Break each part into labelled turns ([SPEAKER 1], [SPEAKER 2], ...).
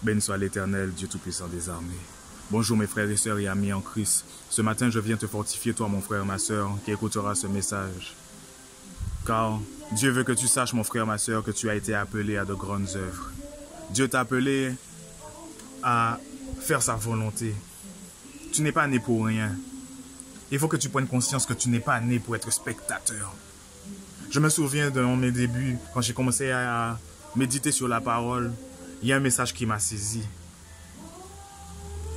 [SPEAKER 1] Béni soit l'Éternel, Dieu Tout-Puissant des armées. Bonjour mes frères et sœurs et amis en Christ. Ce matin, je viens te fortifier, toi mon frère, ma sœur, qui écoutera ce message. Car Dieu veut que tu saches, mon frère, ma sœur, que tu as été appelé à de grandes œuvres. Dieu t'a appelé à faire sa volonté. Tu n'es pas né pour rien. Il faut que tu prennes conscience que tu n'es pas né pour être spectateur. Je me souviens de mes débuts, quand j'ai commencé à méditer sur la parole, il y a un message qui m'a saisi.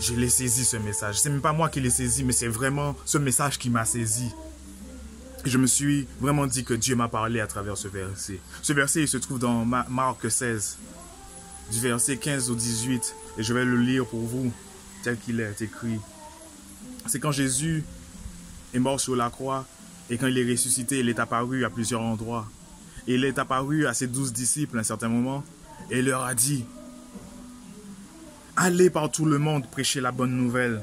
[SPEAKER 1] Je l'ai saisi, ce message. C'est même pas moi qui l'ai saisi, mais c'est vraiment ce message qui m'a saisi. Et je me suis vraiment dit que Dieu m'a parlé à travers ce verset. Ce verset, il se trouve dans Marc 16, du verset 15 au 18. Et je vais le lire pour vous, tel qu'il est écrit. C'est quand Jésus est mort sur la croix, et quand il est ressuscité, il est apparu à plusieurs endroits. Et il est apparu à ses 12 disciples à un certain moment, et il leur a dit: allez par tout le monde prêcher la bonne nouvelle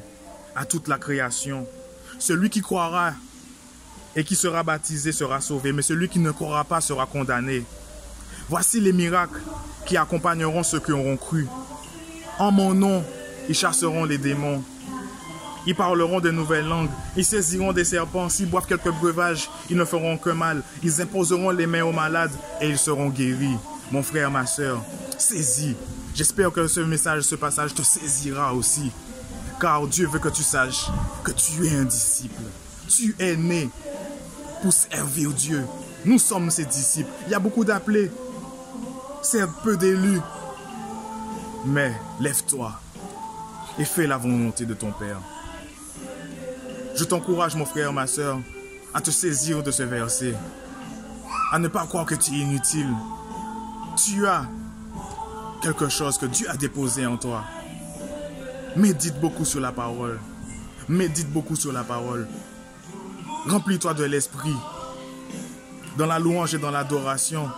[SPEAKER 1] à toute la création. Celui qui croira et qui sera baptisé sera sauvé, mais celui qui ne croira pas sera condamné. Voici les miracles qui accompagneront ceux qui auront cru. En mon nom, ils chasseront les démons. Ils parleront de nouvelles langues. Ils saisiront des serpents. S'ils boivent quelques breuvages, ils ne feront que mal. Ils imposeront les mains aux malades et ils seront guéris. Mon frère, ma sœur, saisis. J'espère que ce message, ce passage te saisira aussi. Car Dieu veut que tu saches que tu es un disciple. Tu es né pour servir Dieu. Nous sommes ses disciples. Il y a beaucoup d'appelés. C'est un peu d'élus. Mais lève-toi et fais la volonté de ton Père. Je t'encourage, mon frère, ma sœur, à te saisir de ce verset. À ne pas croire que tu es inutile. Tu as quelque chose que Dieu a déposé en toi. Médite beaucoup sur la parole. Médite beaucoup sur la parole. Remplis-toi de l'esprit. Dans la louange et dans l'adoration,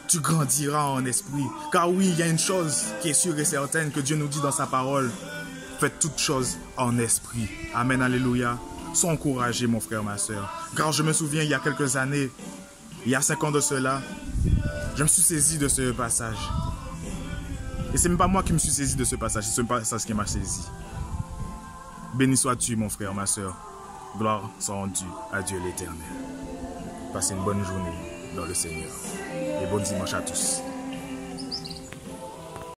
[SPEAKER 1] tu grandiras en esprit. Car oui, il y a une chose qui est sûre et certaine que Dieu nous dit dans sa parole. Faites toutes choses en esprit. Amen, alléluia. Sois encouragé, mon frère, ma sœur. Car je me souviens, il y a quelques années, il y a 5 ans de cela, je me suis saisi de ce passage. Et c'est même pas moi qui me suis saisi de ce passage, c'est ce passage qui m'a saisi. Béni sois-tu, mon frère, ma sœur. Gloire soit rendue à Dieu l'Éternel. Passez une bonne journée dans le Seigneur. Et bon dimanche à tous.